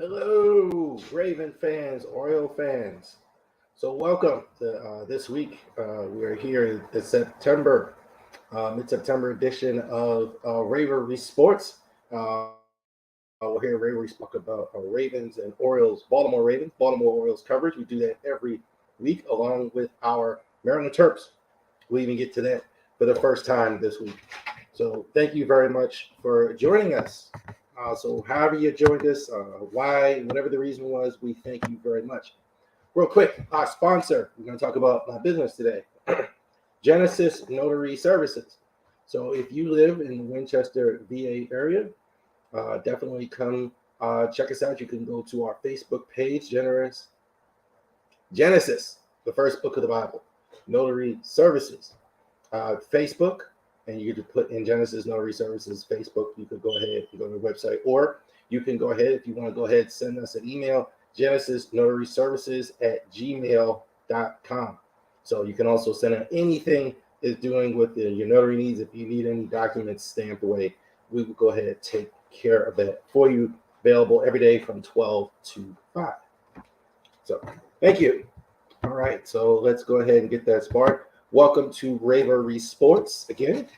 Hello, Raven fans, Oriole fans. So welcome to this week. We're here in the mid-September edition of Raven Sports. We're here at Raven. We talk about Ravens and Orioles, Baltimore Orioles coverage. We do that every week along with our Maryland Terps. We even get to that for the first time this week. So thank you very much for joining us. So however you joined us, why, whatever the reason was, we thank you very much. Real quick, our sponsor, we're going to talk about my business today, Genesis Notary Services. So if you live in the Winchester, VA area, definitely come check us out. You can go to our Facebook page, Genesis, the first book of the Bible, Notary Services, Facebook, and you could put in Genesis Notary Services Facebook. You could go ahead and go to the website, or you can go ahead, if you want to go ahead, send us an email, genesisnotaryservices@gmail.com. So you can also send out anything is doing with your notary needs. If you need any documents stamped away, we will go ahead and take care of that for you. Available every day from 12 to 5. So thank you. All right, so let's go ahead and get that started. Welcome to Raven Sports again.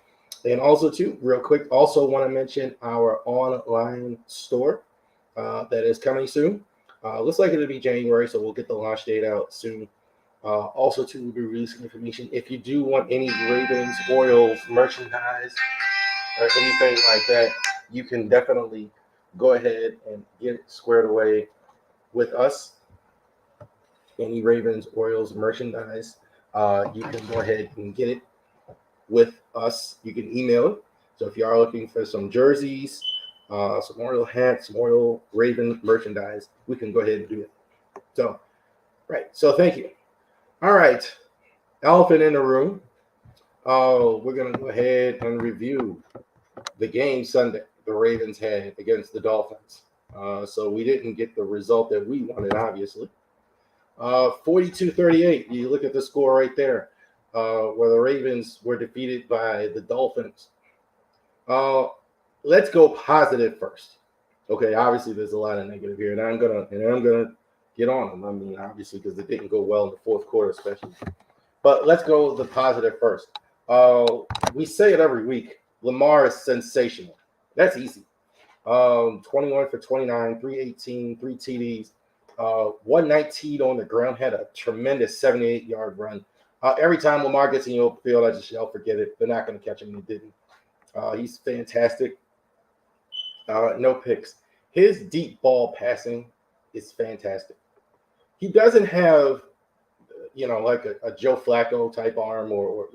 And also, too, real quick, also want to mention our online store that is coming soon. Looks like it'll be January, so we'll get the launch date out soon. Also, too, we'll be releasing information. If you do want any Ravens, Orioles merchandise or anything like that, you can definitely go ahead and get it squared away with us. Any Ravens, Orioles merchandise, you can go ahead and get it with us. You can email it. So if you are looking for some jerseys, some Oriole hats, some Oriole Raven merchandise, we can go ahead and do it. So, right. So thank you. All right. Elephant in the room. We're going to go ahead and review the game Sunday the Ravens had against the Dolphins. So we didn't get the result that we wanted, obviously. 42-38. You look at the score right there, where the Ravens were defeated by the Dolphins. Let's go positive first. Okay, obviously there's a lot of negative here, and I'm gonna get on them. I mean, obviously because it didn't go well in the fourth quarter, especially. But let's go with the positive first. We say it every week. Lamar is sensational. That's easy. 21 for 29, 318, 3 TDs. 119 on the ground, had a tremendous 78-yard run. Every time Lamar gets in the open field, I just yell, forget it. They're not going to catch him, and he didn't. He's fantastic. No picks. His deep ball passing is fantastic. He doesn't have, like a Joe Flacco type arm or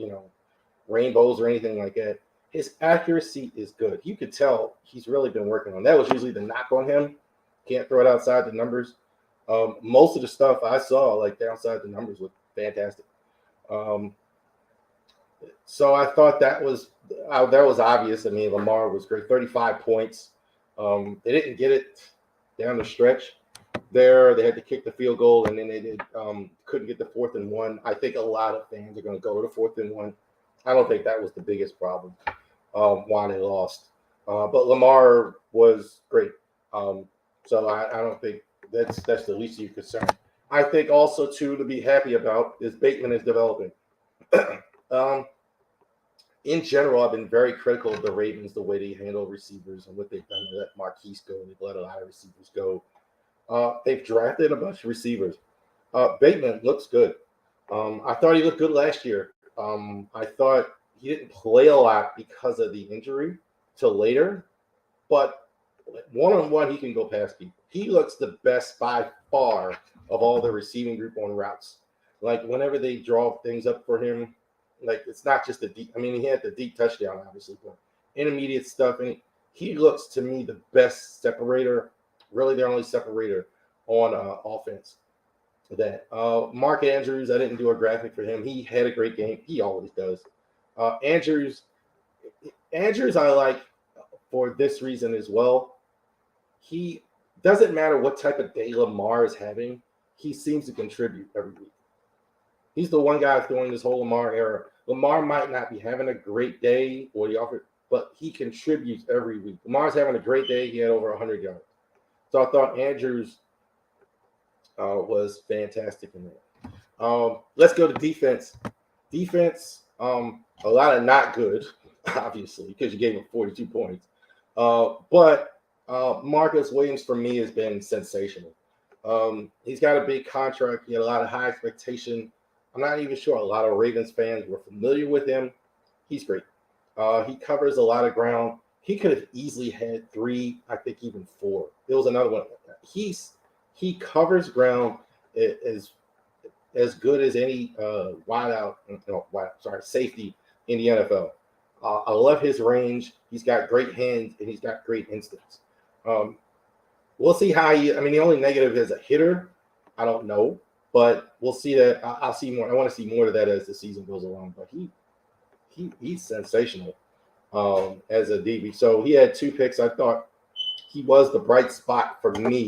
rainbows or anything like that. His accuracy is good. You could tell he's really been working on that. Was usually the knock on him. Can't throw it outside the numbers. Most of the stuff I saw, like outside the numbers, looked fantastic. So I thought that was obvious. I mean, Lamar was great. 35 points. They didn't get it down the stretch there. They had to kick the field goal, and then they couldn't get the 4th and 1. I think a lot of fans are going to go to the 4th and 1. I don't think that was the biggest problem why they lost. But Lamar was great. So I don't think that's the least of your concern. I think also, too, to be happy about is Bateman is developing. In general, I've been very critical of the Ravens, the way they handle receivers and what they've done to let Marquise go. They've let a lot of receivers go. They've drafted a bunch of receivers. Bateman looks good. I thought he looked good last year. I thought he didn't play a lot because of the injury till later, but one-on-one, he can go past people. He looks the best by far of all the receiving group on routes. Like, whenever they draw things up for him, like, it's not just the deep. I mean, he had the deep touchdown, obviously, but intermediate stuff. And he looks, to me, the best separator, really their only separator on offense. That Mark Andrews, I didn't do a graphic for him. He had a great game. He always does. Andrews, I like for this reason as well. He doesn't matter what type of day Lamar is having, he seems to contribute every week. He's the one guy throwing this whole Lamar era. Lamar might not be having a great day or but he contributes every week. Lamar's having a great day. He had over 100 yards. So I thought Andrews was fantastic in that. Let's go to defense. Defense, a lot of not good, obviously, because you gave him 42 points. But Marcus Williams, for me, has been sensational. He's got a big contract. He had a lot of high expectation. I'm not even sure a lot of Ravens fans were familiar with him. He's great. He covers a lot of ground. He could have easily had 3, I think even 4. There was another one. He covers ground as good as any safety in the NFL. I love his range. He's got great hands and he's got great instincts. We'll see how the only negative is a hitter. I don't know, but we'll see that. I'll see more. I want to see more of that as the season goes along. But he's sensational as a DB. So he had 2 picks. I thought he was the bright spot for me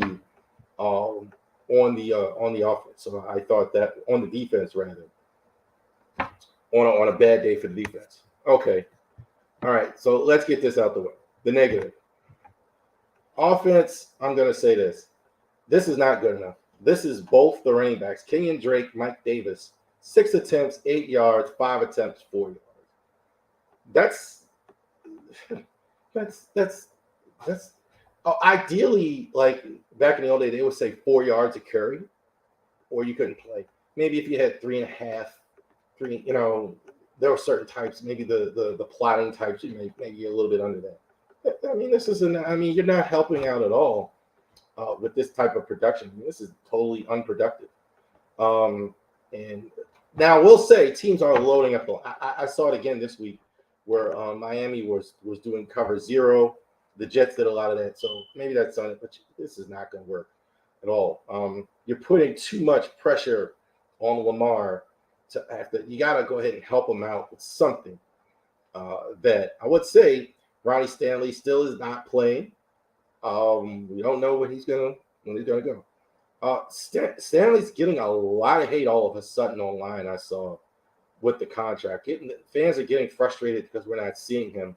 on the offense. So I thought that on the defense rather on a bad day for the defense. Okay. All right. So let's get this out the way. The negative. Offense, I'm going to say this. This is not good enough. This is both the running backs, Kenyon Drake, Mike Davis, 6 attempts, 8 yards, 5 attempts, 4 yards. That's ideally, like back in the old days, they would say 4 yards a carry, or you couldn't play. Maybe if you had 3.5, there were certain types, maybe the plotting types, maybe a little bit under that. You're not helping out at all with this type of production. This is totally unproductive. And now we'll say teams are loading up. I saw it again this week where Miami was doing cover 0. The Jets did a lot of that. So maybe that's on it, but this is not going to work at all. You're putting too much pressure on Lamar you got to go ahead and help him out with something that I would say Ronnie Stanley still is not playing. We don't know when he's gonna go. Stanley's getting a lot of hate all of a sudden online. I saw with the contract. Fans are getting frustrated because we're not seeing him,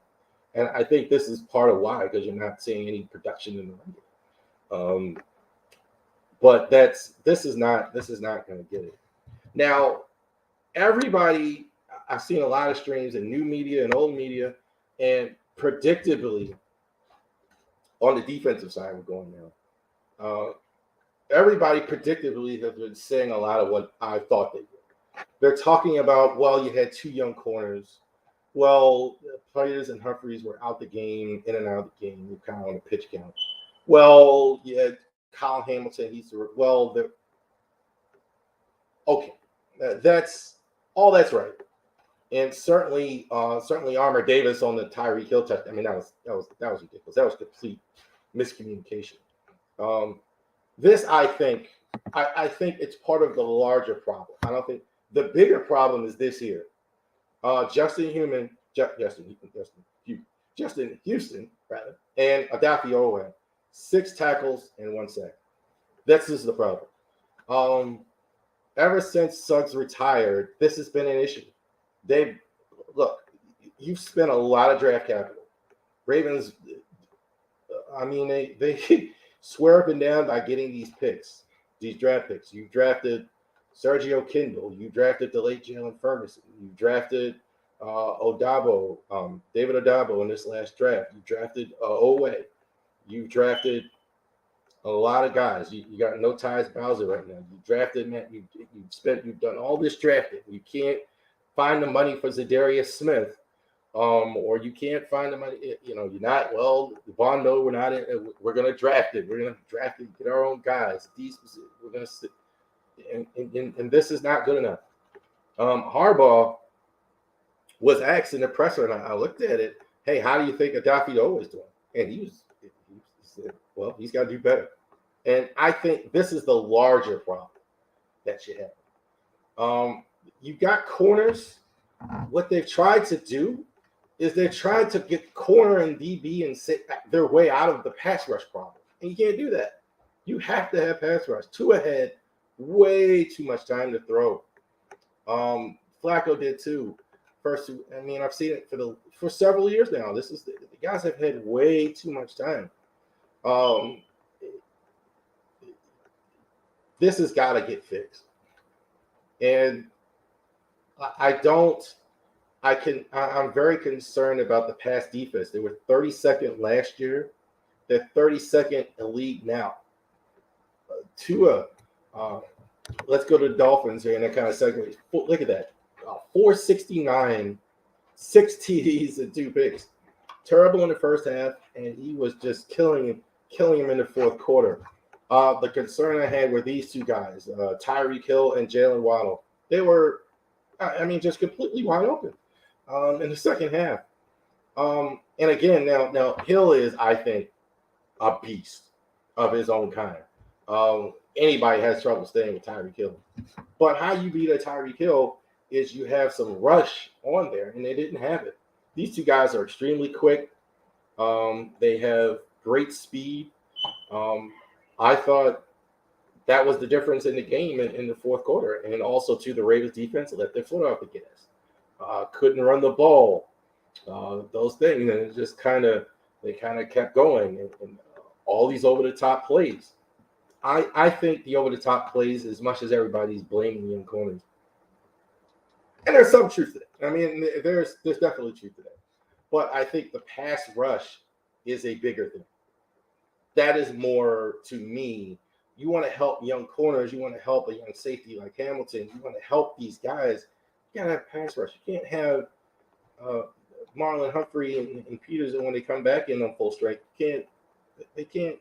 and I think this is part of why, because you're not seeing any production in the run game. But this is not going to get it. Now, everybody, I've seen a lot of streams in new media and old media, and predictably, on the defensive side, we're going now. Everybody predictably has been saying a lot of what I thought they would. They're talking about, well, you had 2 young corners. Well, Players and Humphreys were out the game, in and out of the game. You're kind of on a pitch count. Well, you had Kyle Hamilton. Okay. That's right. And certainly Armour Davis on the Tyreek Hill touch. That was ridiculous. That was complete miscommunication. This, I think it's part of the larger problem. I don't think the bigger problem is this here. Justin Houston, rather, and Adafi Owen, 6 tackles and 1 sack. This is the problem. Ever since Suggs retired, this has been an issue. You've spent a lot of draft capital. Ravens, they swear up and down by getting these draft picks. You drafted Sergio Kindle. You drafted the late Jalen Ferguson. You drafted David Odabo in this last draft. You drafted Owe. You drafted a lot of guys. You got no ties Bowser right now. You drafted, man. You've done all this drafting. You can't find the money for Zadarius Smith, or you can't find the money. You're not. Well, Von Miller, we're not. We're going to draft it. We're going to draft it. Get our own guys. We're going to. And this is not good enough. Harbaugh was asked in the presser, and I looked at it. Hey, how do you think Adafi Owe is doing? And he said, well, he's got to do better. And I think this is the larger problem that you have. You've got corners. What they've tried to do is they've tried to get corner and DB and sit their way out of the pass rush problem. And you can't do that. You have to have pass rush. 2 ahead, way too much time to throw. Flacco did too. I've seen it for several years now. The guys have had way too much time. this has got to get fixed. And I'm very concerned about the pass defense. They were 32nd last year. They're 32nd in league now. Tua, let's go to the Dolphins here, and that kind of segues. Look at that. 469, 6 TDs and 2 picks. Terrible in the first half, and he was just killing him in the fourth quarter. The concern I had were these two guys, Tyreek Hill and Jalen Waddle. They were, just completely wide open in the second half. And again, now Hill is, I think, a beast of his own kind. Anybody has trouble staying with Tyreek Hill. But how you beat a Tyreek Hill is you have some rush on there, and they didn't have it. These two guys are extremely quick. They have great speed. I thought that was the difference in the game in the fourth quarter. And also, to the Ravens defense, let their foot off the gas. Couldn't run the ball. Those things. And it just they kept going. And all these over-the-top plays. I think the over-the-top plays, as much as everybody's blaming young corners, and there's some truth to that. I mean, there's definitely truth to that. But I think the pass rush is a bigger thing. That is more, to me, you want to help young corners. You want to help a young safety like Hamilton. You want to help these guys. You got to have pass rush. You can't have Marlon Humphrey and Peterson when they come back in on full strength. They can't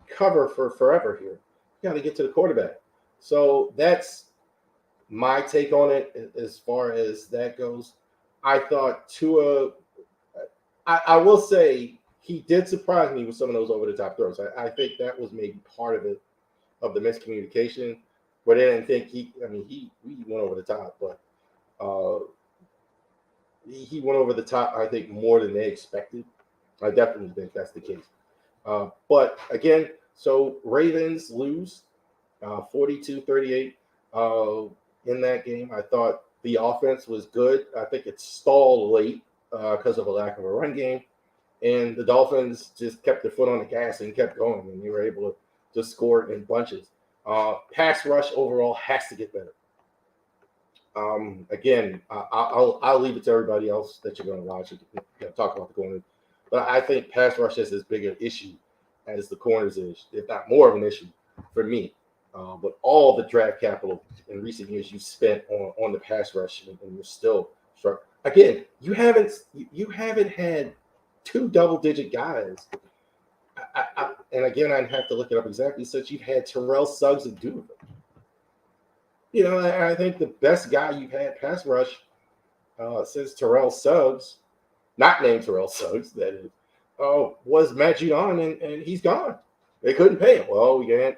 cover for forever here. You got to get to the quarterback. So that's my take on it as far as that goes. I thought Tua, I will say, he did surprise me with some of those over-the-top throws. I think that was maybe part of it, of the miscommunication, where they didn't think he went over the top, but he went over the top, I think, more than they expected. I definitely think that's the case. But again, so Ravens lose 42-38 in that game. I thought the offense was good. I think it stalled late because of a lack of a run game. And the Dolphins just kept their foot on the gas and kept going, and they were able to score in bunches. Pass rush overall has to get better. Again, I'll leave it to everybody else that you're going to watch and talk about the corners. But I think pass rush is as big an issue as the corners is, if not more of an issue for me. But all the draft capital in recent years you've spent on the pass rush, and you're still struggling. Again, you haven't had 2 double-digit guys. And again, I'd have to look it up exactly, since you've had Terrell Suggs and Donovan. I think the best guy you've had pass rush since Terrell Suggs, not named Terrell Suggs, that is, was Matt Judon, and he's gone. They couldn't pay him. Well, we can't.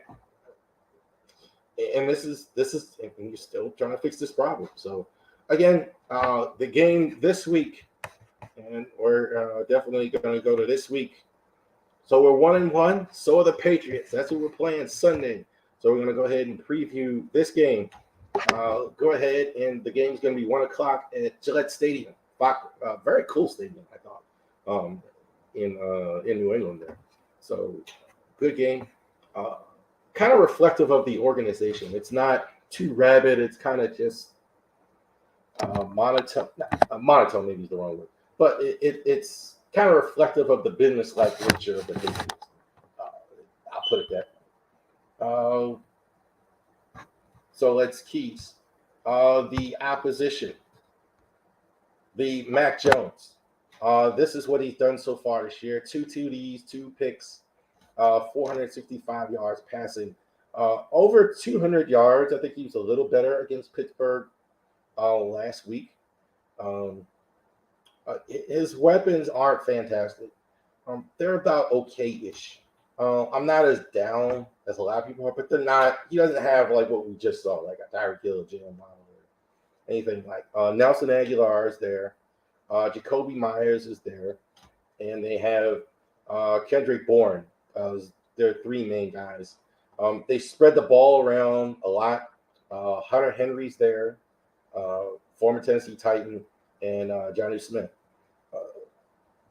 And this is, and you're still trying to fix this problem. So, again, the game this week, and we're definitely going to go to this week. So we're 1-1. So are the Patriots. That's what we're playing Sunday. So we're going to go ahead and preview this game. Go ahead, and the game's going to be 1 o'clock at Gillette Stadium. Very cool stadium, I thought, in New England there. So good game. Kind of reflective of the organization. It's not too rabid. It's kind of just monotone. Monotone maybe is the wrong word. But it's kind of reflective of the business-like nature of the Patriots. I'll put it that way. So let's keys. The opposition. The Mac Jones. This is what he's done so far this year. 2 TDs, 2 picks, 465 yards passing. Over 200 yards. I think he was a little better against Pittsburgh last week. His weapons aren't fantastic. They're about okay-ish. I'm not as down as a lot of people are, but they're not. He doesn't have like what we just saw, like a Tyreek Hill, Jalen Waddle, or anything like. Nelson Aguilar is there. Jacoby Myers is there, and they have Kendrick Bourne. They're 3 main guys. They spread the ball around a lot. Hunter Henry's there, former Tennessee Titan, and Johnny Smith.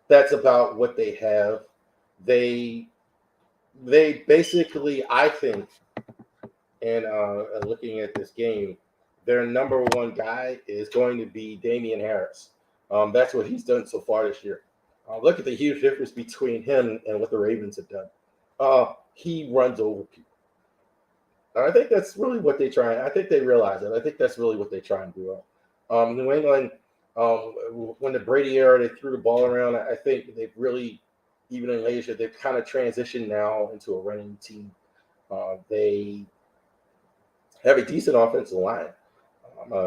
That's about what they have. They basically, I think, And looking at this game, their number one guy is going to be Damian Harris. That's what he's done so far this year. Look at the huge difference between him and what the Ravens have done. He runs over people. I think that's really what they try. I think they realize it. I think that's really what they try and do. New England, when the Brady era, they threw the ball around. I think they've really, even in Asia, they've kind of transitioned now into a running team. They have a decent offensive line.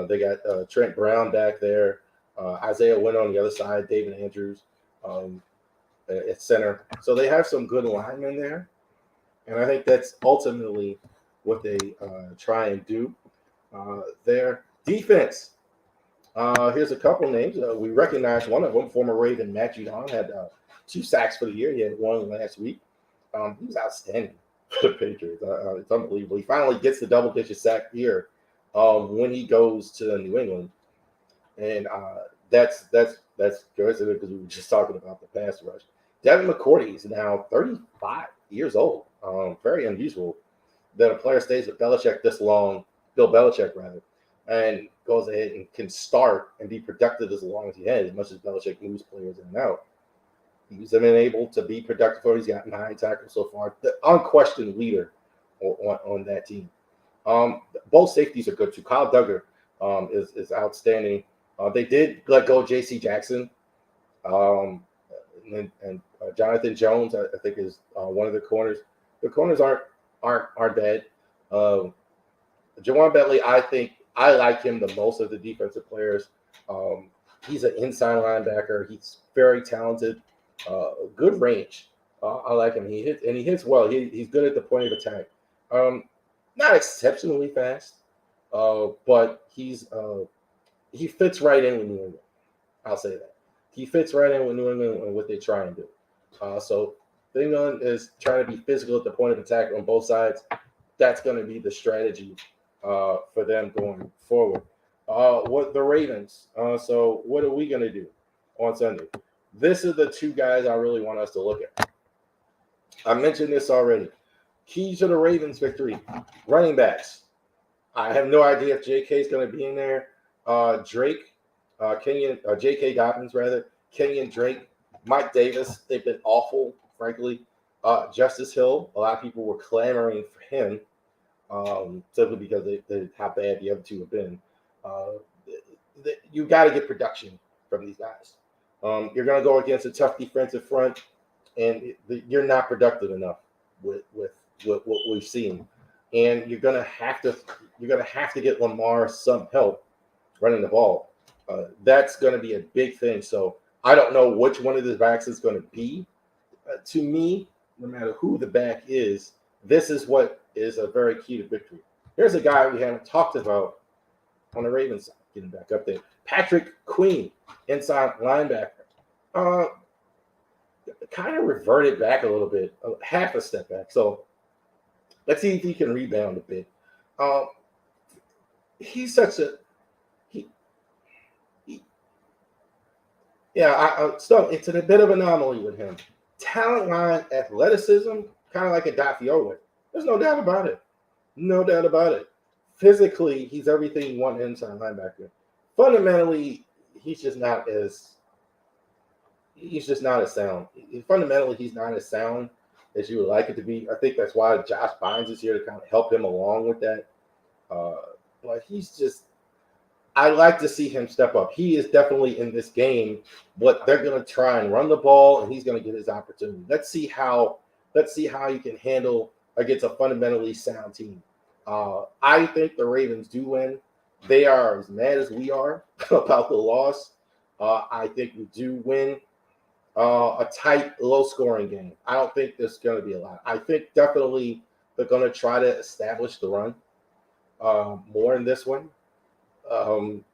They got Trent Brown back there, Isaiah Wynn on the other side, David Andrews at center. So they have some good linemen there. And I think that's ultimately what they try and do. Their defense, here's a couple names. We recognize one of them, former Raven Matt Judon, had 2 sacks for the year. He had 1 last week. He was outstanding for the Patriots. It's unbelievable. He finally gets the double-digit sack year when he goes to New England. And that's good because we were just talking about the pass rush. Devin McCourty is now 35 years old. Very unusual that a player stays with Belichick this long, Bill Belichick rather, and goes ahead and can start and be productive as long as he has, as much as Belichick moves players in and out. He's been able to be productive. He's got 9 tackles so far. The unquestioned leader on that team. Both safeties are good too. Kyle Duggar is outstanding. They did let go of J.C. Jackson. And Jonathan Jones, I think, is one of the corners. The corners aren't bad. Jawan Bentley, I think I like him the most of the defensive players. He's an inside linebacker. He's very talented. Good range. I like him. He hits well. He's good at the point of attack. Not exceptionally fast, but he fits right in with New England. I'll say that. He fits right in with New England and what they try and do. So New England is trying to be physical at the point of attack on both sides. That's going to be the strategy for them going forward. What the Ravens. So what are we going to do on Sunday? This is the 2 guys I really want us to look at. I mentioned this already. Key to the Ravens' victory: running backs. I have no idea if J.K. is going to be in there. Drake, J.K. Dobbins, rather. Kenyon Drake, Mike Davis. They've been awful, frankly. Justice Hill, a lot of people were clamoring for him simply because how bad the other 2 have been. You got to get production from these guys. You're going to go against a tough defensive front, and you're not productive enough with what we've seen. And you're going to have to get Lamar some help running the ball. That's going to be a big thing. So I don't know which one of the backs is going to be. To me, no matter who the back is, this is what is a very key to victory. Here's a guy we haven't talked about on the Ravens side, getting back up there. Patrick Queen, inside linebacker. Kind of reverted back a little bit, half a step back. So let's see if he can rebound a bit. He's such a it's a bit of an anomaly with him. Talent line, athleticism, kind of like a Dafiola. There's no doubt about it. No doubt about it. Physically, he's everything you want inside linebacker. Fundamentally, he's just not as sound. Fundamentally, he's not as sound as you would like it to be. I think that's why Josh Bynes is here to kind of help him along with that. But I like to see him step up. He is definitely in this game, but they're going to try and run the ball, and he's going to get his opportunity. Let's see how he can handle against a fundamentally sound team. I think the Ravens do win. They are as mad as we are about the loss. I think we do win a tight, low-scoring game. I don't think there's going to be a lot. I think definitely they're going to try to establish the run more in this one.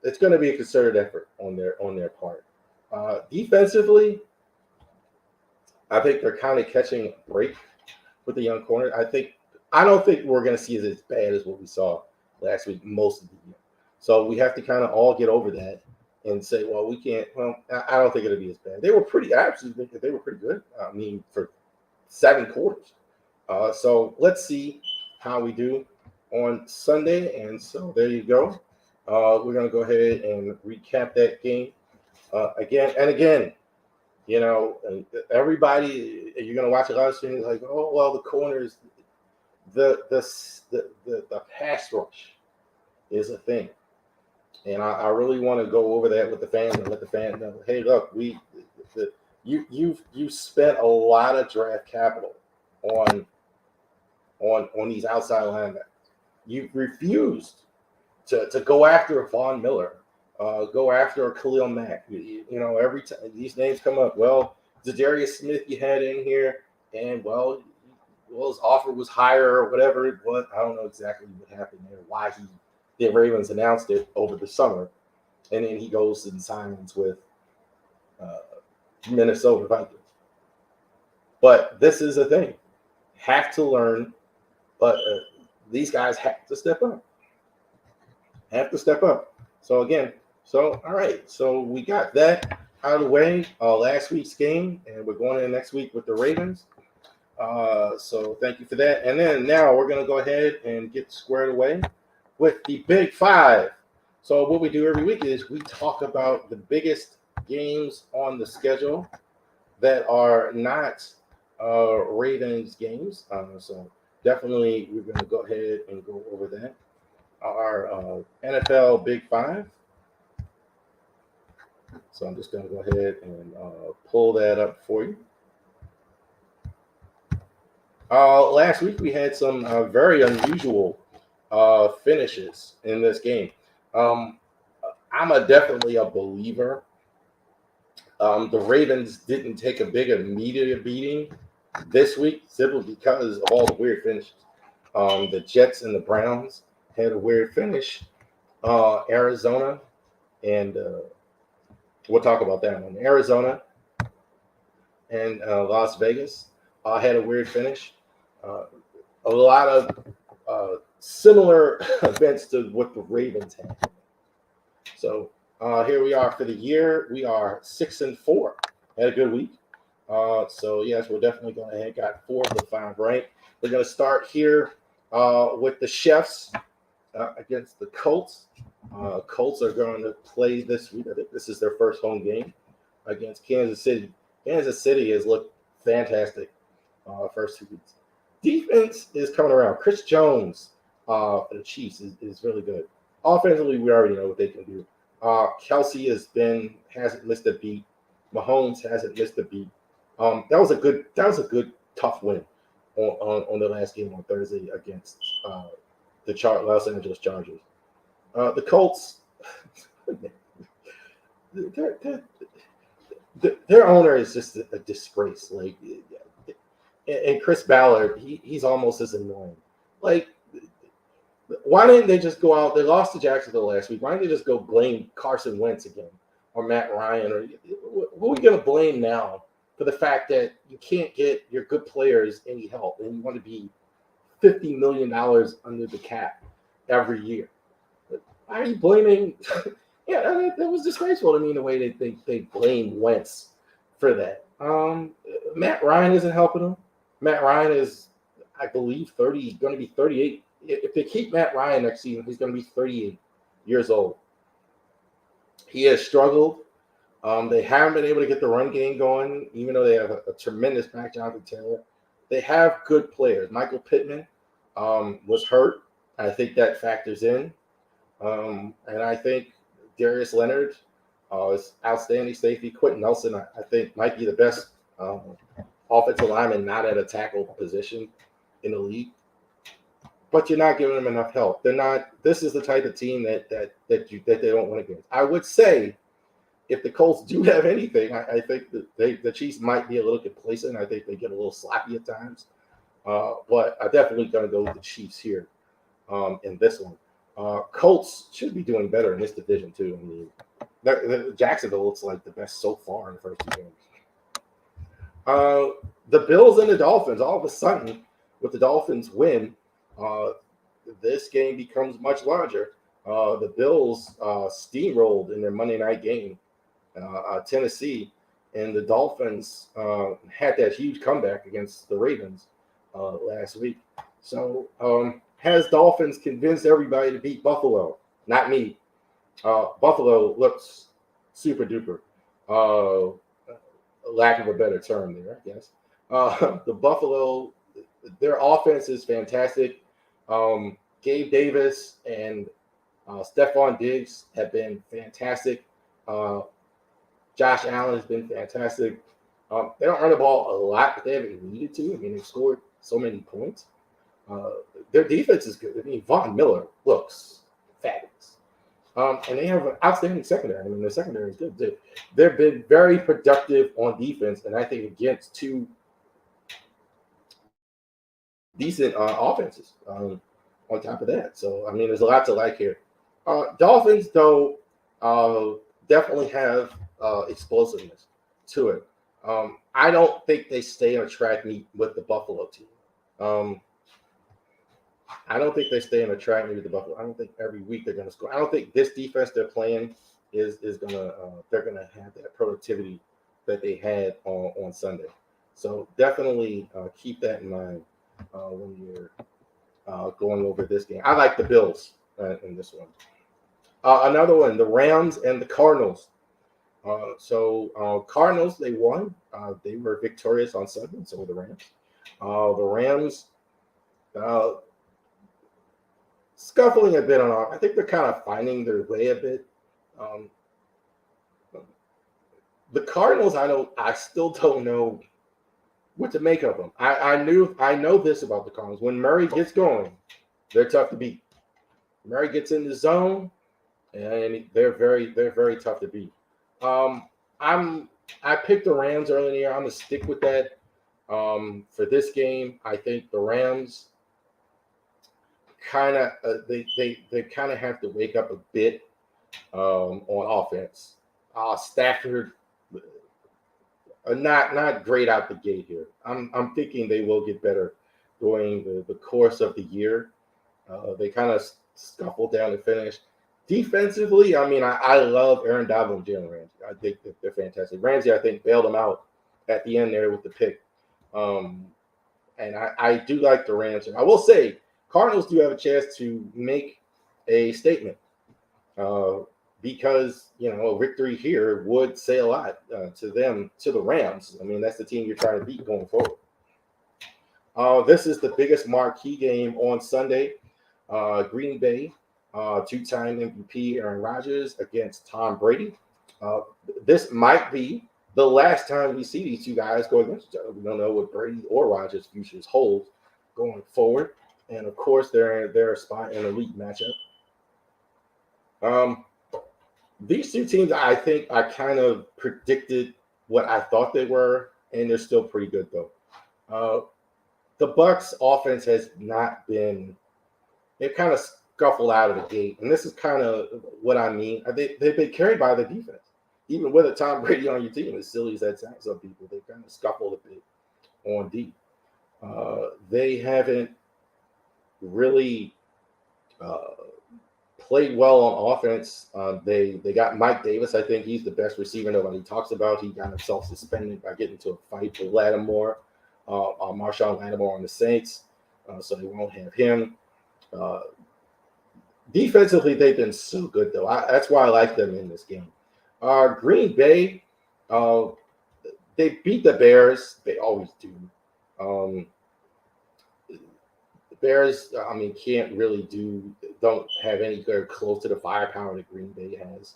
It's going to be a concerted effort on their part. Defensively, I think they're kind of catching a break with the young corner. I don't think we're going to see it as bad as what we saw last week most of the year. So we have to kind of all get over that and say, well, we can't. Well, I don't think it'll be as bad. They were pretty. I actually think that they were pretty good. I mean, for 7 quarters. So let's see how we do. on Sunday, and so there you go. We're going to go ahead and recap that game again and again. You know, everybody, you're going to watch a lot of streams like, oh, well, the corners, the pass rush is a thing. And I really want to go over that with the fans and let the fans know, hey, look, you spent a lot of draft capital on these outside linebackers. You refused to go after a Von Miller, go after a Khalil Mack. You know, every time these names come up, well, Zadarius Smith you had in here, and well, his offer was higher or whatever it was. I don't know exactly what happened there, why the Ravens announced it over the summer, and then he goes and signs with Minnesota Vikings. But this is a thing. Have to learn, but these guys have to step up. So again, all right. So we got that out of the way. Last week's game, and we're going in next week with the Ravens. So thank you for that. And then now we're going to go ahead and get squared away with the Big Five. So what we do every week is we talk about the biggest games on the schedule that are not Ravens games. So definitely we're going to go ahead and go over that. Our NFL Big Five. So I'm just going to go ahead and pull that up for you. Last week we had some very unusual finishes in this game. I'm definitely a believer. The Ravens didn't take a big immediate beating this week simply because of all the weird finishes. The Jets and the Browns had a weird finish. Arizona, and we'll talk about that one. Arizona and Las Vegas had a weird finish. A lot of similar events to what the Ravens had. So here we are for the year. We are 6-4. Had a good week. So yes, we're definitely going ahead. Got 4 of the 5 right. We're going to start here with the Chefs against the Colts. Colts are going to play this week. I think this is their first home game against Kansas City. Kansas City has looked fantastic first 2 weeks. Defense is coming around. Chris Jones for the Chiefs is really good. Offensively, we already know what they can do. Kelsey hasn't missed a beat. Mahomes hasn't missed a beat. That was a good tough win on the last game on Thursday against the Los Angeles Chargers. The Colts, their owner is just a disgrace. Like, and Chris Ballard, he's almost as annoying. Like, why didn't they just go out? They lost to Jacksonville last week. Why didn't they just go blame Carson Wentz again or Matt Ryan? Or who are we going to blame now for the fact that you can't get your good players any help and you want to be $50 million under the cap every year? Why are you blaming? Yeah, that was disgraceful to me in the way they blame Wentz for that. Matt Ryan isn't helping him. Matt Ryan is, I believe, going to be 38. If they keep Matt Ryan next season, he's going to be 38 years old. He has struggled. They haven't been able to get the run game going, even though they have a tremendous back, Jonathan Taylor. They have good players. Michael Pittman was hurt. I think that factors in. And I think Darius Leonard is outstanding safety. Quentin Nelson, I think, might be the best offensive lineman not at a tackle position in the league. But you're not giving them enough help. They're not. This is the type of team that they don't win against. I would say, if the Colts do have anything, I think that the Chiefs might be a little complacent. I think they get a little sloppy at times. But I'm definitely going to go with the Chiefs here in this one. Colts should be doing better in this division too. I mean, Jacksonville looks like the best so far in the first 2 games. The Bills and the Dolphins. All of a sudden, with the Dolphins win, this game becomes much larger. The Bills steamrolled in their Monday night game, Tennessee, and the Dolphins had that huge comeback against the Ravens last week. So has Dolphins convinced everybody to beat Buffalo? Not me. Buffalo looks super duper. Uh, Lack of a better term there, I guess. The Buffalo, their offense is fantastic. Gabe Davis and Stephon Diggs have been fantastic. Uh, Josh Allen has been fantastic. They don't run the ball a lot, but they haven't needed to. I mean, they've scored so many points. Uh, their defense is good. I mean, Von Miller looks fabulous. And they have an outstanding secondary. I mean, their secondary is good. They've been very productive on defense, and I think against two decent offenses on top of that. So, I mean, there's a lot to like here. Dolphins, though, definitely have explosiveness to it. I don't think they stay on track meet with the Buffalo team. I don't think they stay in a track meet with the Buffalo. I don't think every week they're going to score. I don't think this defense they're playing is going to they're going to have that productivity that they had on Sunday. So definitely keep that in mind when you're going over this game. I like the Bills in this one. Another one, the Rams and the Cardinals. Cardinals, they won. They were victorious on Sunday, so were the Rams. The Rams scuffling a bit on. I think they're kind of finding their way a bit. The Cardinals, I still don't know what to make of them. I know this about the Cardinals. When Murray gets going, they're tough to beat. Murray gets in the zone, and they're very tough to beat. I picked the Rams early in the year. I'm gonna stick with that. For this game, I think the Rams kind of they kind of have to wake up a bit on offense. Stafford not great out the gate here. I'm thinking they will get better during the course of the year. They kind of scuffled down to finish. Defensively, I mean, I love Aaron Donald and Jalen Ramsey. I think that they're fantastic. Ramsey, I think, bailed them out at the end there with the pick. And I do like the Rams. And I will say, Cardinals do have a chance to make a statement because, a victory here would say a lot to the Rams. I mean, that's the team you're trying to beat going forward. This is the biggest marquee game on Sunday. Green Bay, two-time MVP Aaron Rodgers against Tom Brady. This might be the last time we see these two guys go against each other. We don't know what Brady or Rodgers' futures hold going forward. And, of course, they're a spot in an elite matchup. These two teams, I think I kind of predicted what I thought they were, and they're still pretty good, though. The Bucs offense has not been – they've kind of scuffled out of the gate. And this is kind of what I mean. They've been carried by the defense. Even with a Tom Brady on your team, as silly as that sounds, some people, they kind of scuffled a bit on deep. They haven't really played well on offense. They got Mike Davis. I think he's the best receiver nobody talks about. He got himself suspended by getting into a fight with Lattimore, Marshawn Lattimore on the Saints, so they won't have him. Defensively, they've been so good, though. That's why I like them in this game. Green Bay, they beat the Bears. They always do. The Bears, don't have any good close to the firepower that Green Bay has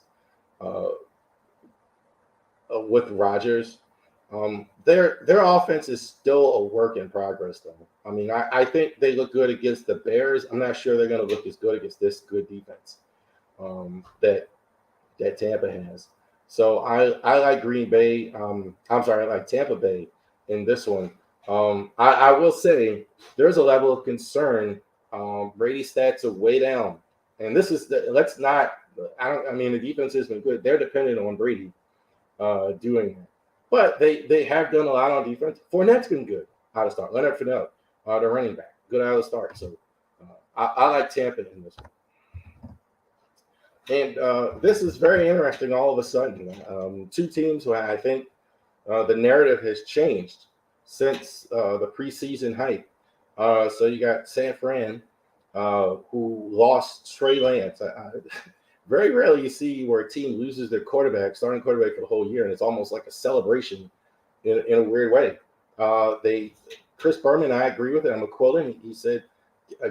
with Rodgers. Their offense is still a work in progress, though. I mean, I think they look good against the Bears. I'm not sure they're going to look as good against this good defense that Tampa has. So I like Green Bay. I like Tampa Bay in this one. I will say there's a level of concern. Brady's stats are way down, and this is the defense has been good. They're dependent on Brady doing that, but they have done a lot on defense. Fournette's been good out of start. Leonard Fournette, the running back, good out of start. So I like Tampa in this one. And this is very interesting all of a sudden. Two teams where I think the narrative has changed since the preseason hype. So you got San Fran, who lost Trey Lance. Very rarely you see where a team loses their starting quarterback for the whole year, and it's almost like a celebration in a weird way. Chris Berman, I agree with it. I'm gonna quote him. He said,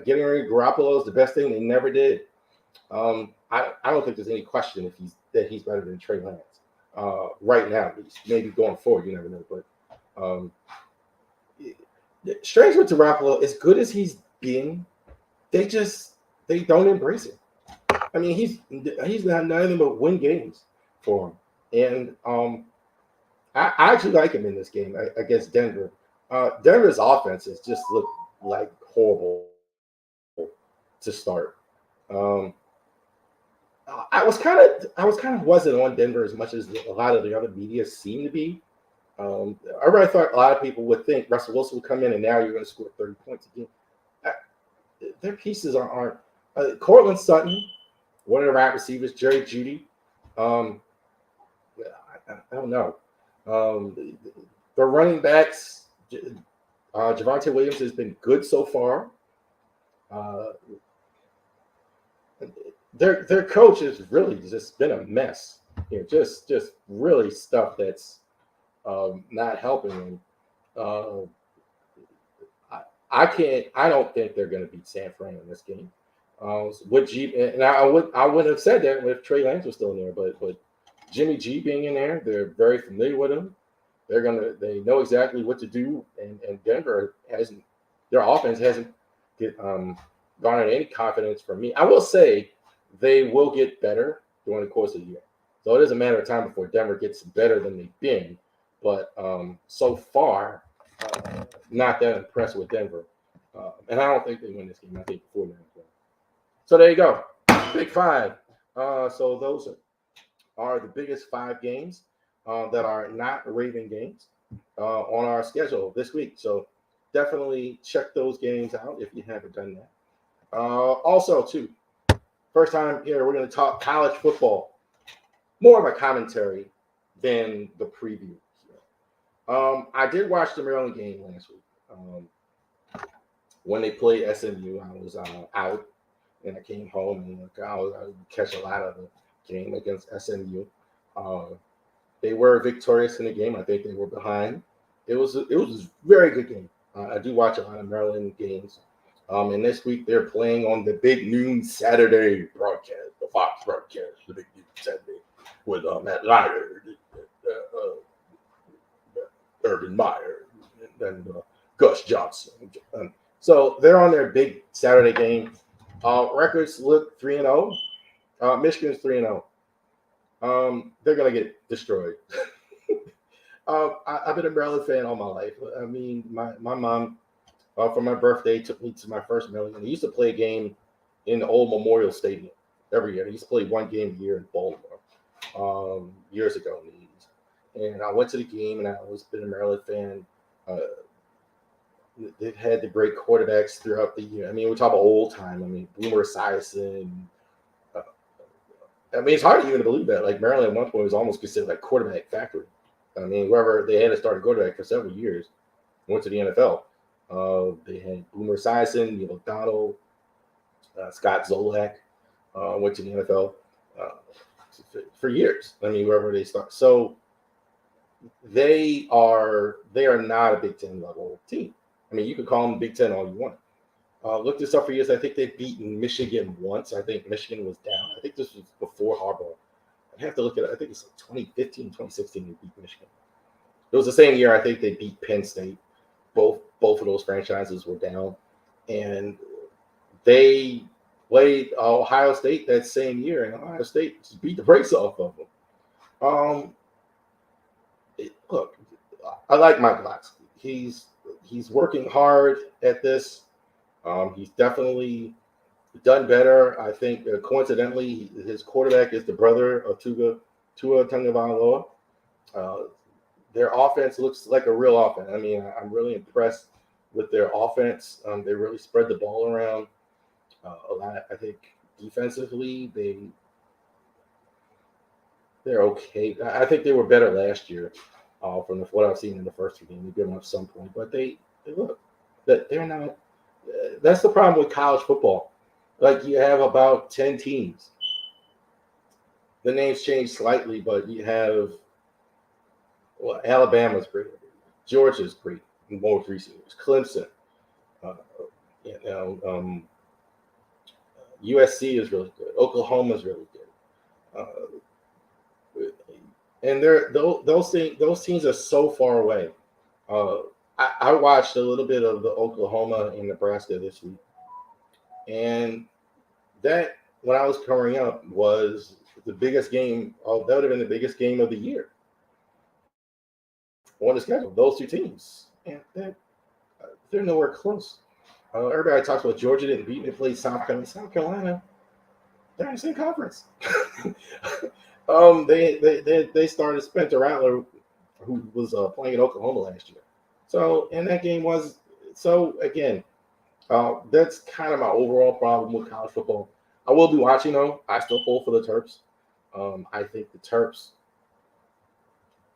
"Getting rid of Garoppolo is the best thing they never did." I don't think there's any question that he's better than Trey Lance right now. At least. Maybe going forward, you never know. But strange with Garoppolo, as good as he's been, they don't embrace him. I mean, he's not nothing but win games for him, and I actually like him in this game against Denver. Denver's offenses just look like horrible to start. Um, I was kind of wasn't on Denver as much as a lot of the other media seem to be. I really thought a lot of people would think Russell Wilson would come in and now you're going to score 30 points again. Their pieces aren't. Cortland Sutton, one of the wide receivers, Jerry Jeudy. I don't know. The running backs, Javonte Williams has been good so far. Their coach has really just been a mess. Just really stuff that's not helping them. I don't think they're going to beat San Fran in this game. I wouldn't have said that if Trey Lance was still in there, but Jimmy G being in there, they're very familiar with him. They know exactly what to do, and Denver their offense hasn't garnered any confidence from me. I will say they will get better during the course of the year. So it is a matter of time before Denver gets better than they've been. But so far, not that impressed with Denver. And I don't think they win this game. I think 49 win. So there you go. Big five. So those are the biggest 5 games that are not Raven games on our schedule this week. So definitely check those games out if you haven't done that. Also, too, first time here, we're going to talk college football. More of a commentary than the preview. I did watch the Maryland game last week. When they played SMU, I was out, and I came home, and I would catch a lot of the game against SMU. They were victorious in the game. I think they were behind. It was a very good game. I do watch a lot of Maryland games. And this week they're playing on the big noon Saturday broadcast, the Fox broadcast, the big noon Saturday with Matt Leonard, Urban Meyer, and Gus Johnson. So they're on their big Saturday game. Records look 3-0. Michigan's 3-0. They're gonna get destroyed. I've been a Maryland fan all my life. I mean, my mom, for my birthday, took me to my first Maryland. They used to play a game in the old Memorial Stadium every year. They used to play one game a year in Baltimore years ago. And I went to the game, and I always been a Maryland fan. They've had the great quarterbacks throughout the year. I mean, we're talking about old time. I mean, Boomer Esiason. I mean, it's hard to even believe that. Like, Maryland at one point was almost considered like quarterback factory. I mean, whoever they had to start a quarterback for several years went to the NFL. They had Boomer Esiason, Neil O'Donnell, Scott Zolak went to the NFL for years. I mean, wherever they start. So they are not a Big Ten level team. I mean, you could call them Big Ten all you want. Looked this up for years. I think they've beaten Michigan once. I think Michigan was down. I think this was before Harbaugh. I have to look at it. I think it's like 2015, 2016 they beat Michigan. It was the same year I think they beat Penn State. Both of those franchises were down. And they played Ohio State that same year, and Ohio State just beat the brakes off of them. Look, I like Mike Lox. He's working hard at this. He's definitely done better. I think, coincidentally, his quarterback is the brother of Tua Tagovailoa. Their offense looks like a real offense. I mean, I'm really impressed with their offense. They really spread the ball around a lot. I think defensively, they're okay. I think they were better last year from what I've seen in the first 2 games. They've given up some point, but they look that they're not. That's the problem with college football. Like you have about 10 teams. The names change slightly, but you have Alabama's great, Georgia's great, more recent years. Clemson, uh, you know, USC is really good. Oklahoma is really good. And those teams are so far away. I watched a little bit of the Oklahoma and Nebraska this week, and that when I was growing up was the biggest game. Oh, that would have been the biggest game of the year on the schedule. Those two teams, and they're nowhere close. Everybody talks about Georgia didn't beat. They played South Carolina. South Carolina, they're in the same conference. They started Spencer Rattler, who was playing in Oklahoma last year. So, and that game was so again. That's kind of my overall problem with college football. I will be watching though. I still pull for the Terps. I think the Terps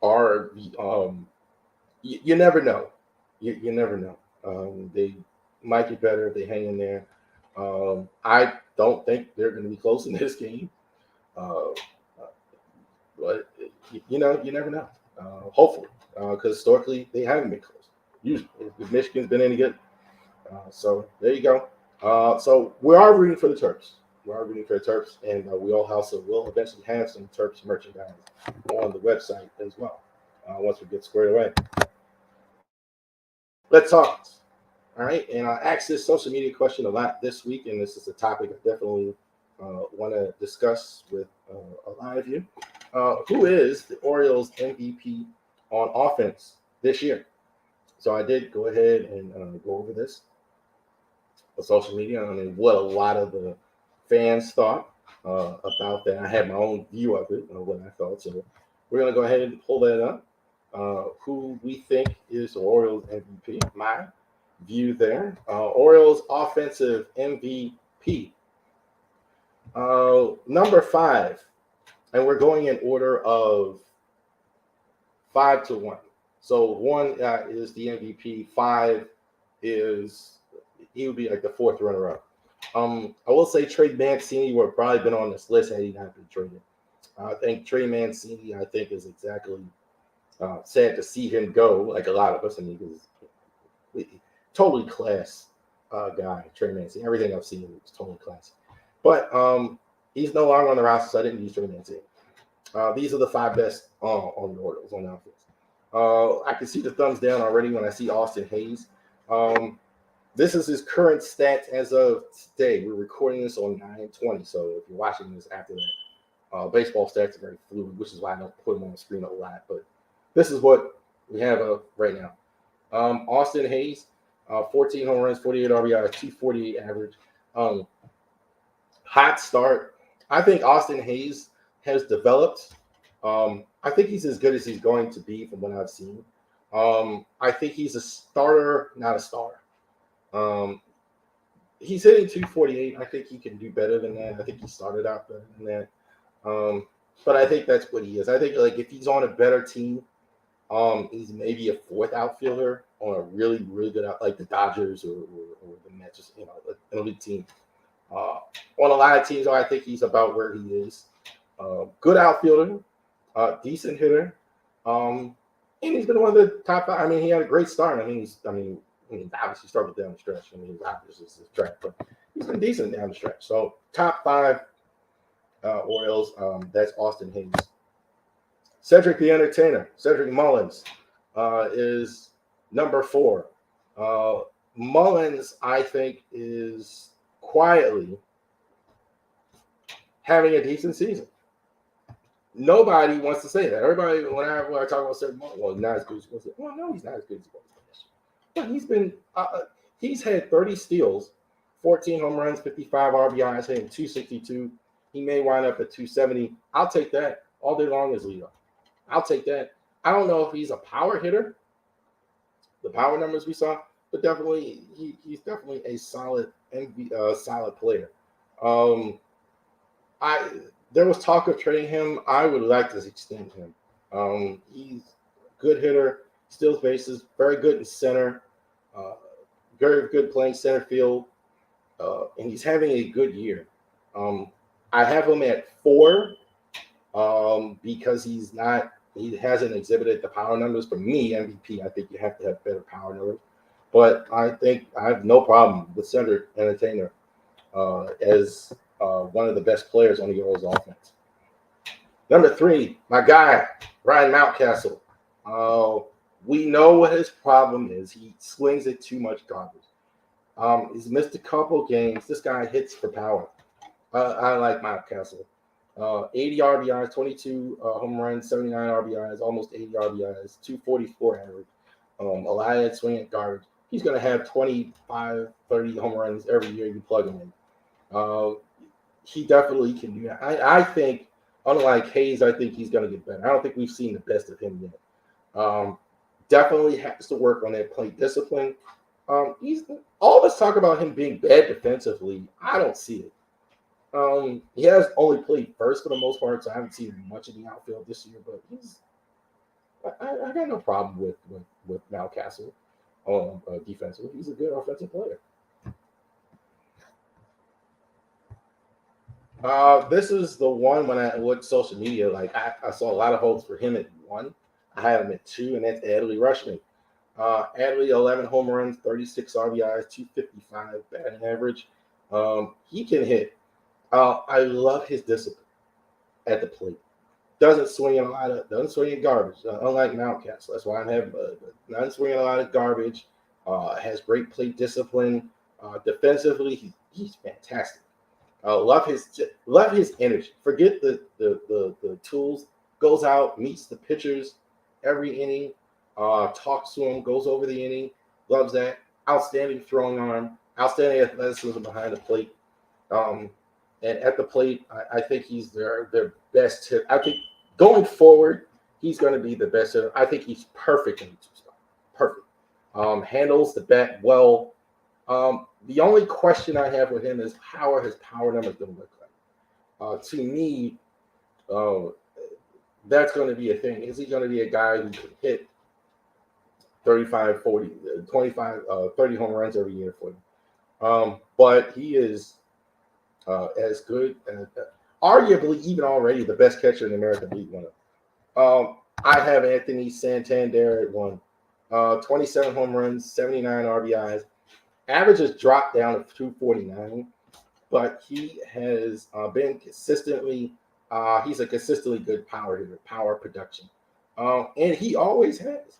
are. You never know. You never know. They might get better if they hang in there. I don't think they're going to be close in this game. But you never know. Hopefully, because historically they haven't been close. Usually, if Michigan's been any good. So there you go. So we are rooting for the Terps. We are rooting for the Terps, and we also will eventually have some Terps merchandise on the website as well once we get squared away. Let's talk. All right, and I asked this social media question a lot this week, and this is a topic I definitely want to discuss with a lot of you. Who is the Orioles MVP on offense this year? So I did go ahead and go over this on social media. I mean, what a lot of the fans thought about that. I had my own view of it, what I thought. So we're going to go ahead and pull that up. Who we think is the Orioles MVP. My view there. Orioles offensive MVP. Number 5. And we're going in order of 5 to 1. So 1 is the MVP. 5 is he would be like the 4th runner-up. I will say Trey Mancini would have probably been on this list had he not been traded. I think Trey Mancini, is exactly sad to see him go, like a lot of us. I mean, he was totally class guy, Trey Mancini. Everything I've seen was totally classy. But he's no longer on the roster, so I didn't use Trey Mancini. These are the 5 best on the Orioles on the offense. I can see the thumbs down already when I see Austin Hayes. This is his current stats as of today. We're recording this on 9/20, so if you're watching this after that, baseball stats are very fluid, which is why I don't put them on the screen a lot. But this is what we have right now. Austin Hayes, 14 home runs, 48 RBIs, 248 average. Hot start. I think Austin Hayes has developed. I think he's as good as he's going to be from what I've seen. I think he's a starter, not a star. He's hitting 248. I think he can do better than that. I think he started out better than that. But I think that's what he is. I think like if he's on a better team, he's maybe a 4th outfielder on a really, really good like the Dodgers or the Mets, an elite team. On a lot of teams, though, I think he's about where he is. Good outfielder, decent hitter, and he's been one of the top 5. I mean, he had a great start. I mean, obviously struggled down the stretch. I mean, he's obviously his track, but he's been decent down the stretch. So top 5 Orioles. That's Austin Hayes. Cedric the Entertainer, Cedric Mullins, is number 4. Mullins, I think, is quietly having a decent season. Nobody wants to say that. Everybody, when I talk about Cedric Mullins, well, not as good as he was. Well, no, he's not as good as he was. But he's been, he's had 30 steals, 14 home runs, 55 RBIs, hitting 262. He may wind up at 270. I'll take that all day long as leadoff. I'll take that. I don't know if he's a power hitter, the power numbers we saw, but definitely he's definitely a solid solid player. There was talk of trading him. I would like to extend him. He's a good hitter, steals bases, very good in center, very good playing center field. and he's having a good year. I have him at 4 because he hasn't exhibited the power numbers. For me, MVP, I think you have to have better power numbers. But I think I have no problem with Cedric Entertainer as one of the best players on the Orioles offense. Number 3, my guy, Ryan Mountcastle. We know what his problem is. He swings at too much garbage. He's missed a couple games. This guy hits for power. I like Mountcastle. 80 RBIs, 22 home runs, 79 RBIs, almost 80 RBIs, 244 average. Elias swing at garbage. He's going to have 25, 30 home runs every year you plug him in. He definitely can do that. I think, unlike Hayes, I think he's going to get better. I don't think we've seen the best of him yet. Definitely has to work on that plate discipline. He's all of us talk about him being bad defensively. I don't see it. He has only played first for the most part, so I haven't seen much in the outfield this year. But I got no problem with Mountcastle defensively. He's a good offensive player. This is the one when I looked social media. Like I saw a lot of votes for him at 1. I had him at 2, and that's Adley Rutschman. Adley, 11 home runs, 36 RBIs, 255 batting average. He can hit. I love his discipline at the plate. Doesn't swing at garbage. Unlike Mountcastle, that's why I have doesn't swing a lot of garbage. Has great plate discipline. Defensively, he's fantastic. Love his energy. Forget the tools. Goes out, meets the pitchers every inning. Talks to him. Goes over the inning. Loves that. Outstanding throwing arm. Outstanding athleticism behind the plate. And at the plate, I think he's their best hit. I think going forward, he's going to be the best hitter. I think he's perfect in the 2 spot. Perfect. Handles the bat well. The only question I have with him is how are his power numbers going to look like? To me, that's going to be a thing. Is he going to be a guy who can hit 35, 40, 25, 30 home runs every year for you? But he is as good, arguably even already the best catcher in the American League. I have Anthony Santander at 1. 27 home runs, 79 RBIs. Average has dropped down to 249, but he has been consistently, he's a consistently good power hitter, power production. And he always has.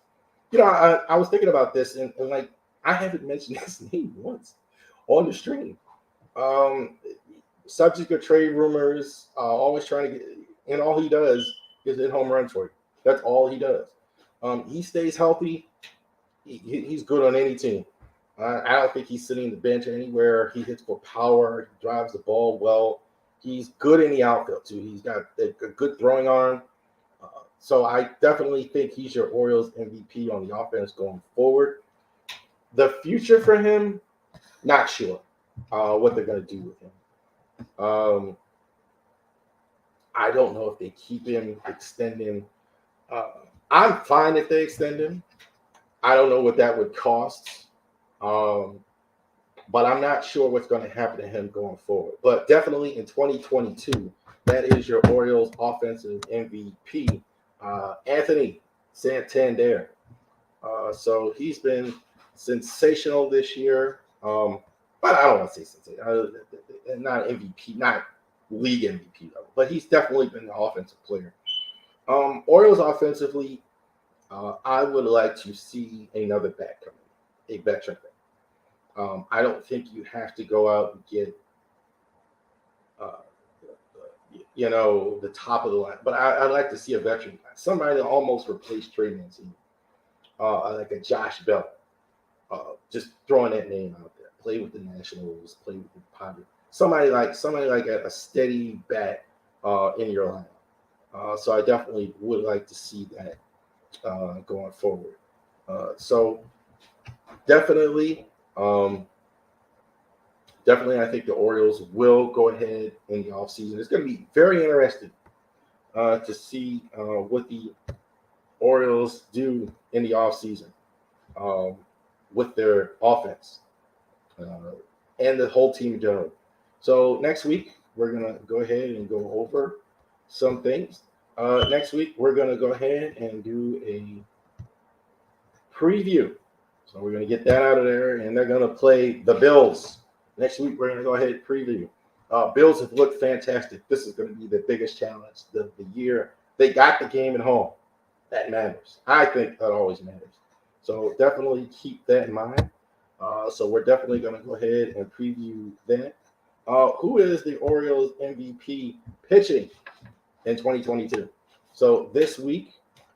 You know, I was thinking about this, and like, I haven't mentioned his name once on the stream. Subject of trade rumors, always trying to get, and all he does is hit home runs for you. That's all he does. He stays healthy. He's good on any team. I don't think he's sitting the bench anywhere. He hits for power. He drives the ball well. He's good in the outfield, too. He's got a good throwing arm. So I definitely think he's your Orioles MVP on the offense going forward. The future for him, not sure what they're going to do with him. I don't know if they keep him, extend him. I'm fine if they extend him. I don't know what that would cost. But I'm not sure what's going to happen to him going forward. But definitely in 2022, that is your Orioles offensive MVP, Anthony Santander. So he's been sensational this year. But I don't want to say sensational. Not MVP, not league MVP level. But he's definitely been an offensive player. Orioles offensively, I would like to see another back coming, a veteran back. I don't think you have to go out and get, the top of the line. But I'd like to see a veteran guy, somebody that almost replaced Trey Mancini, like a Josh Bell. Just throwing that name out there. Play with the Nationals, play with the Padres. Somebody like a steady bat in your lineup. So I definitely would like to see that going forward. So definitely. Definitely, I think the Orioles will go ahead in the offseason. It's going to be very interesting to see what the Orioles do in the offseason with their offense. and the whole team in general. So next week, we're going to go ahead and go over some things. Next week, we're going to go ahead and do a preview. So we're going to get that out of there, and they're going to play the Bills. Next week, we're going to go ahead and preview. Bills have looked fantastic. This is going to be the biggest challenge of the year. They got the game at home. That matters. I think that always matters. So definitely keep that in mind. So we're definitely going to go ahead and preview that. Who is the Orioles MVP pitching in 2022? So this week,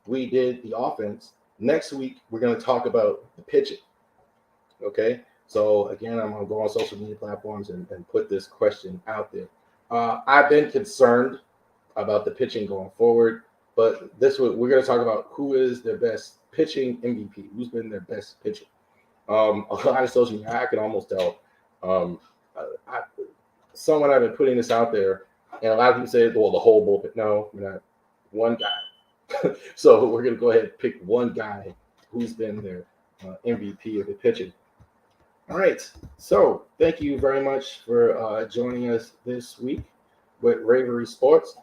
we did the offense. Next week, we're going to talk about the pitching. Okay? So, again, I'm going to go on social media platforms and put this question out there. I've been concerned about the pitching going forward, but this week, we're going to talk about who is their best pitching MVP, who's been their best pitcher. A lot of social media, I can almost tell. Someone I've been putting this out there, and a lot of people say, well, the whole bullpen. No, we're not. One guy. So we're going to go ahead and pick one guy who's been their MVP of the pitching. All right. So thank you very much for joining us this week with Ravery Sports.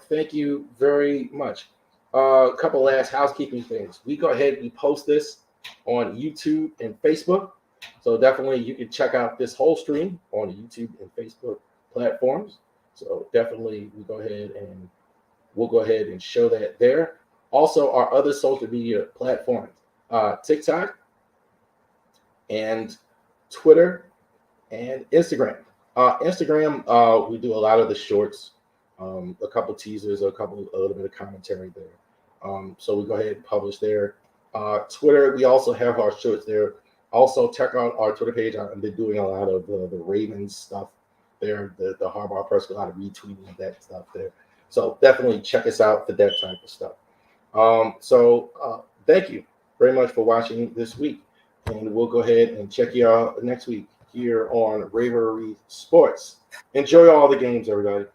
Thank you very much. A couple last housekeeping things. We go ahead and we post this on YouTube and Facebook. So definitely you can check out this whole stream on the YouTube and Facebook platforms. So definitely we'll go ahead and show that there. Also, our other social media platforms, TikTok and Twitter and Instagram. Instagram, we do a lot of the shorts, a couple teasers, a little bit of commentary there. So we go ahead and publish there. Twitter, we also have our shorts there. Also, check out our Twitter page. I've been doing a lot of the Ravens stuff there, the Harbaugh press, a lot of retweeting of that stuff there. So definitely check us out for that type of stuff. Thank you very much for watching this week. And we'll go ahead and check you out next week here on Ravery Sports. Enjoy all the games, everybody.